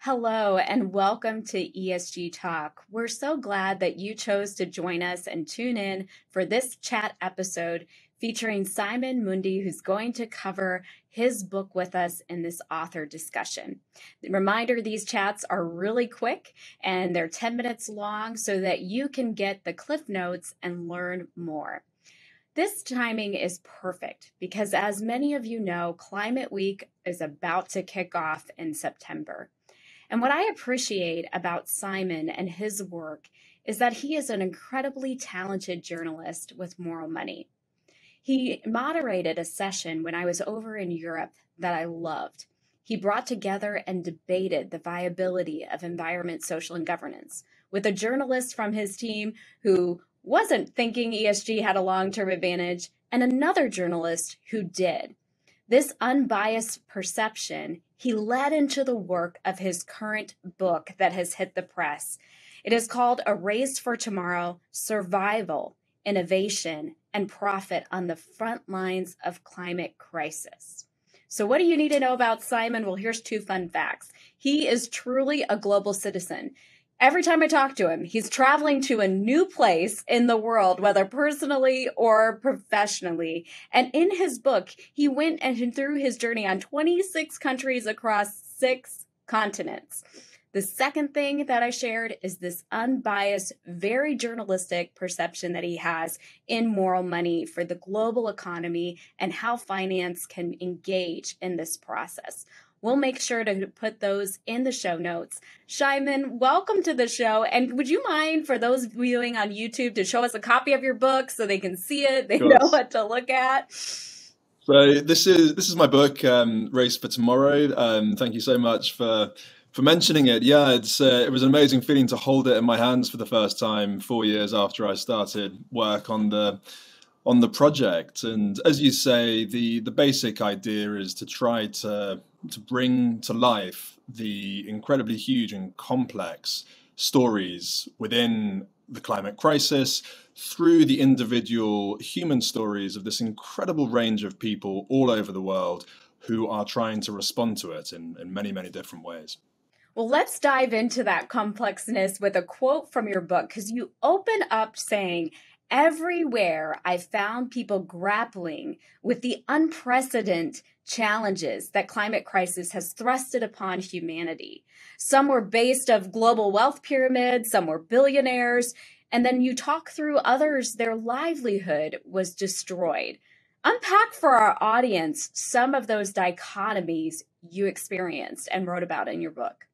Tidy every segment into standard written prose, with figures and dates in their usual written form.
Hello and welcome to ESG Talk. We're so glad that you chose to join us and tune in for this chat episode featuring Simon Mundy, who's going to cover his book with us in this author discussion. Reminder, these chats are really quick and they're 10 minutes long so that you can get the cliff notes and learn more. This timing is perfect because, as many of you know, Climate Week is about to kick off in September. And what I appreciate about Simon and his work is that he is an incredibly talented journalist with moral money. He moderated a session when I was over in Europe that I loved. He brought together and debated the viability of environment, social, and governance with a journalist from his team who wasn't thinking ESG had a long-term advantage and another journalist who did. This unbiased perception he led into the work of his current book that has hit the press. It is called A Race for Tomorrow: Survival, Innovation, and Profit on the Front Lines of Climate Crisis. So what do you need to know about Simon? Well, here's two fun facts. He is truly a global citizen. Every time I talk to him, he's traveling to a new place in the world, whether personally or professionally. And in his book, he went and through his journey on 26 countries across 6 continents. The second thing that I shared is this unbiased, very journalistic perception that he has in moral money for the global economy and how finance can engage in this process. We'll make sure to put those in the show notes. Simon, welcome to the show. And would you mind, for those viewing on YouTube, to show us a copy of your book so they can see it, they know what to look at? So this is my book, Race for Tomorrow. Thank you so much for mentioning it. Yeah, it was an amazing feeling to hold it in my hands for the first time 4 years after I started work on the project. And as you say, the basic idea is to try to bring to life the incredibly huge and complex stories within the climate crisis through the individual human stories of this incredible range of people all over the world who are trying to respond to it in many, many different ways. Well, let's dive into that complexness with a quote from your book, because you open up saying, "Everywhere I found people grappling with the unprecedented challenges that climate crisis has thrusted upon humanity. Some were based of global wealth pyramids, some were billionaires, and then you talk through others, their livelihood was destroyed." Unpack for our audience some of those dichotomies you experienced and wrote about in your book.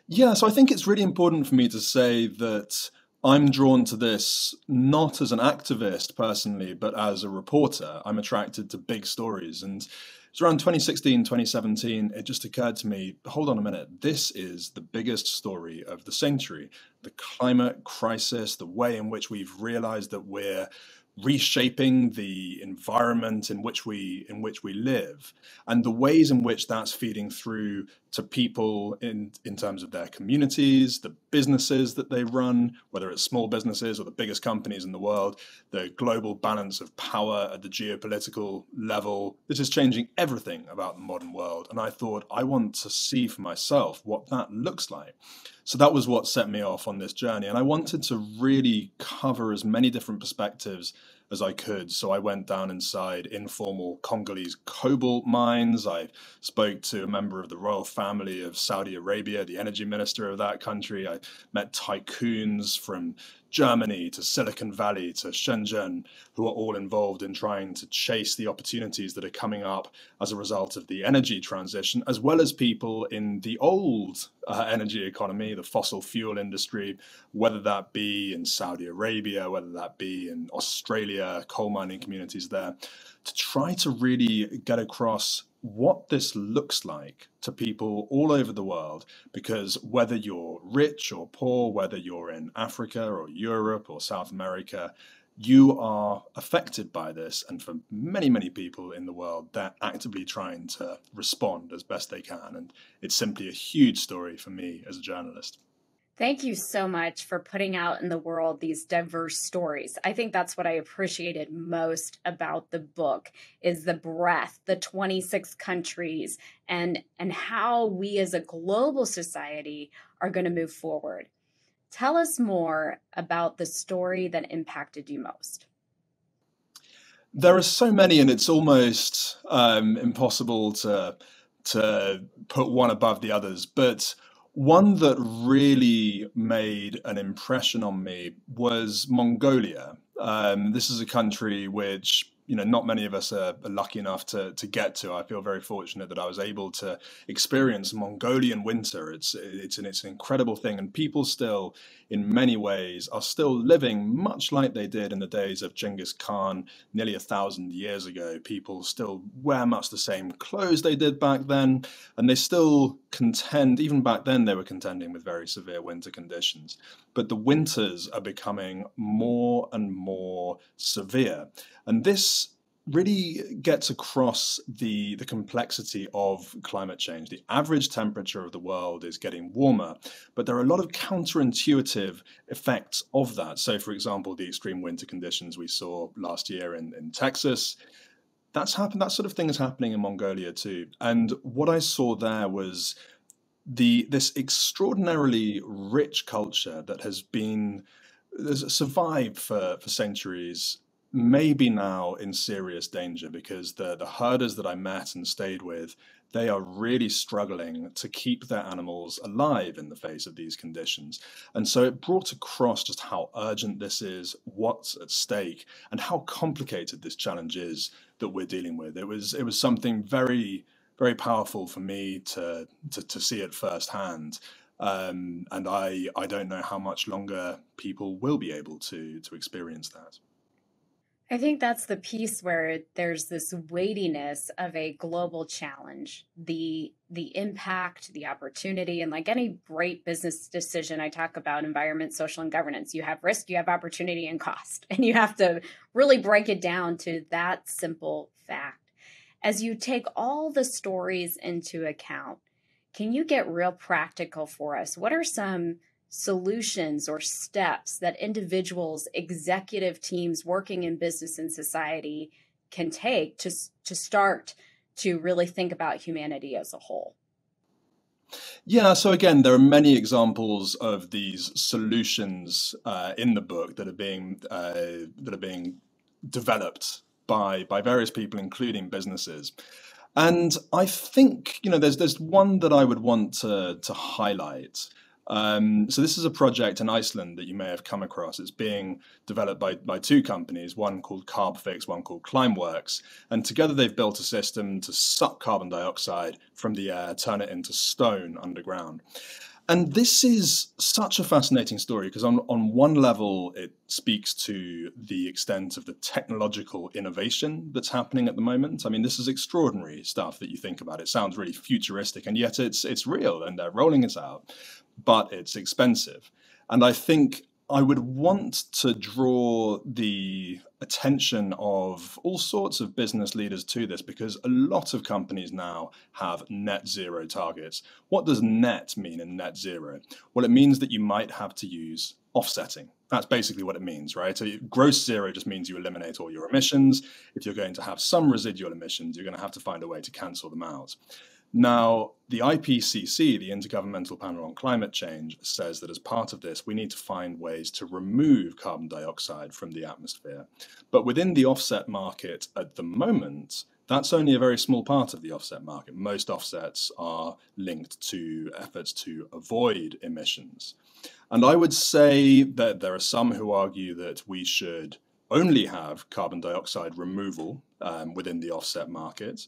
Yeah, so I think it's really important for me to say that I'm drawn to this not as an activist personally, but as a reporter. I'm attracted to big stories. And it's around 2016, 2017, it just occurred to me, hold on a minute, this is the biggest story of the century. The climate crisis, the way in which we've realized that we're reshaping the environment in which we live, and the ways in which that's feeding through to people in terms of their communities, the businesses that they run, whether it's small businesses or the biggest companies in the world, the global balance of power at the geopolitical level. This is changing everything about the modern world. And I thought, I want to see for myself what that looks like. So that was what set me off on this journey. And I wanted to really cover as many different perspectives as I could. So I went down inside informal Congolese cobalt mines. I spoke to a member of the royal family of Saudi Arabia, the energy minister of that country. I met tycoons from Germany to Silicon Valley to Shenzhen, who are all involved in trying to chase the opportunities that are coming up as a result of the energy transition, as well as people in the old energy economy, the fossil fuel industry, whether that be in Saudi Arabia, whether that be in Australia, coal mining communities there, to try to really get across what this looks like to people all over the world, because whether you're rich or poor, whether you're in Africa or Europe or South America, you are affected by this. And for many, many people in the world, they're actively trying to respond as best they can. And it's simply a huge story for me as a journalist. Thank you so much for putting out in the world these diverse stories. I think that's what I appreciated most about the book is the breadth, the 26 countries, and how we as a global society are going to move forward. Tell us more about the story that impacted you most. There are so many, and it's almost impossible to put one above the others. But one that really made an impression on me was Mongolia. This is a country which, not many of us are lucky enough to get to. I feel very fortunate that I was able to experience Mongolian winter. It's an incredible thing, and people still, in many ways, are still living much like they did in the days of Genghis Khan nearly 1,000 years ago. People still wear much the same clothes they did back then, and they still contend, even back then they were contending with very severe winter conditions. But the winters are becoming more and more severe. And this really gets across the complexity of climate change. The average temperature of the world is getting warmer, but there are a lot of counterintuitive effects of that. So, for example, the extreme winter conditions we saw last year in Texas, that's happened. That sort of thing is happening in Mongolia too. And what I saw there was this extraordinarily rich culture that has survived for centuries may be now in serious danger because the herders that I met and stayed with, they are really struggling to keep their animals alive in the face of these conditions. And so it brought across just how urgent this is, what's at stake, and how complicated this challenge is that we're dealing with. It was something very, very powerful for me to see it firsthand. And I don't know how much longer people will be able to experience that. I think that's the piece where there's this weightiness of a global challenge, the impact, the opportunity, and like any great business decision, I talk about environment, social, and governance. You have risk, you have opportunity, and cost, and you have to really break it down to that simple fact. As you take all the stories into account, can you get real practical for us? What are some solutions or steps that individuals, executive teams working in business and society can take to start to really think about humanity as a whole? Yeah, so again, there are many examples of these solutions in the book that are being developed by various people, including businesses. And I think, there's one that I would want to highlight. So this is a project in Iceland that you may have come across. It's being developed by two companies, one called CarbFix, one called Climeworks. And together they've built a system to suck carbon dioxide from the air, turn it into stone underground. And this is such a fascinating story because on one level, it speaks to the extent of the technological innovation that's happening at the moment. I mean, this is extraordinary stuff that you think about. It sounds really futuristic, and yet it's real, and they're rolling it out, but it's expensive. And I think I would want to draw the attention of all sorts of business leaders to this because a lot of companies now have net zero targets. What does net mean in net zero? Well, it means that you might have to use offsetting. That's basically what it means, right? So gross zero just means you eliminate all your emissions. If you're going to have some residual emissions, you're going to have to find a way to cancel them out. Now, the IPCC, the Intergovernmental Panel on Climate Change, says that as part of this, we need to find ways to remove carbon dioxide from the atmosphere. But within the offset market at the moment, that's only a very small part of the offset market. Most offsets are linked to efforts to avoid emissions. And I would say that there are some who argue that we should only have carbon dioxide removal within the offset market.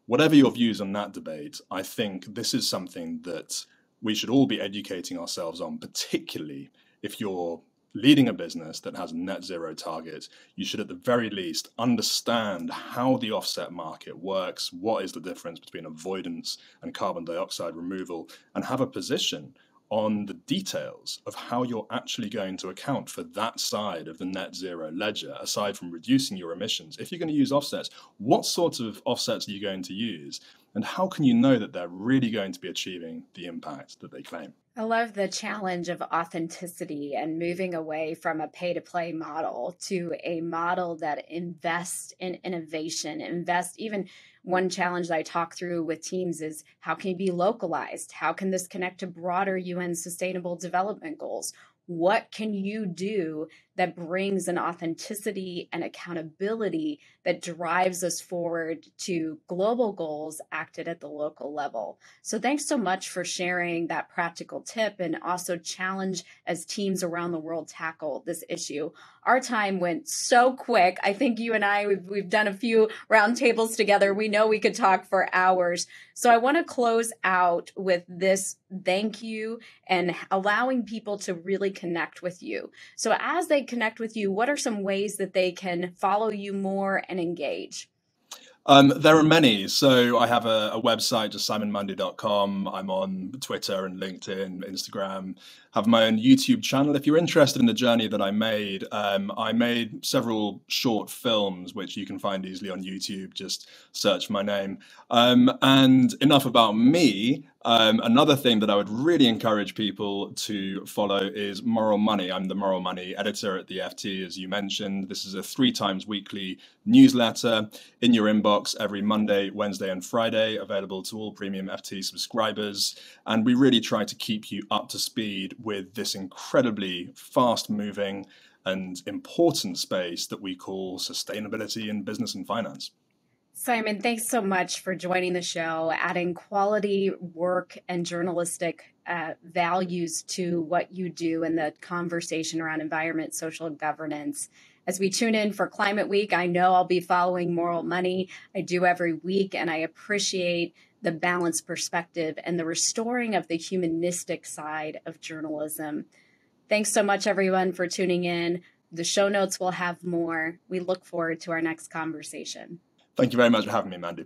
Whatever your views on that debate, I think this is something that we should all be educating ourselves on, particularly if you're leading a business that has a net zero target. You should at the very least understand how the offset market works, what is the difference between avoidance and carbon dioxide removal, and have a position on the details of how you're actually going to account for that side of the net zero ledger, aside from reducing your emissions. If you're going to use offsets, what sorts of offsets are you going to use? And how can you know that they're really going to be achieving the impact that they claim? I love the challenge of authenticity and moving away from a pay-to-play model to a model that invests in innovation, even one challenge that I talk through with teams is how can you be localized? How can this connect to broader UN Sustainable Development Goals? What can you do that brings an authenticity and accountability that drives us forward to global goals acted at the local level? So thanks so much for sharing that practical tip and also challenge as teams around the world tackle this issue. Our time went so quick. I think you and I, we've done a few roundtables together. We know we could talk for hours. So I want to close out with this thank you and allowing people to really connect with you. So as they connect with you, what are some ways that they can follow you more and engage? There are many. So I have a website, just simonmundy.com. I'm on Twitter and LinkedIn, Instagram. Have my own YouTube channel. If you're interested in the journey that I made several short films, which you can find easily on YouTube. Just search my name. And enough about me. Another thing that I would really encourage people to follow is Moral Money. I'm the Moral Money editor at the FT, as you mentioned. This is a 3 times weekly newsletter in your inbox every Monday, Wednesday, and Friday, available to all premium FT subscribers. And we really try to keep you up to speed with this incredibly fast-moving and important space that we call sustainability in business and finance. Simon, thanks so much for joining the show, adding quality work and journalistic values to what you do in the conversation around environment, social governance. As we tune in for Climate Week, I know I'll be following Moral Money. I do every week, and I appreciate the balanced perspective and the restoring of the humanistic side of journalism. Thanks so much, everyone, for tuning in. The show notes will have more. We look forward to our next conversation. Thank you very much for having me, Mandi.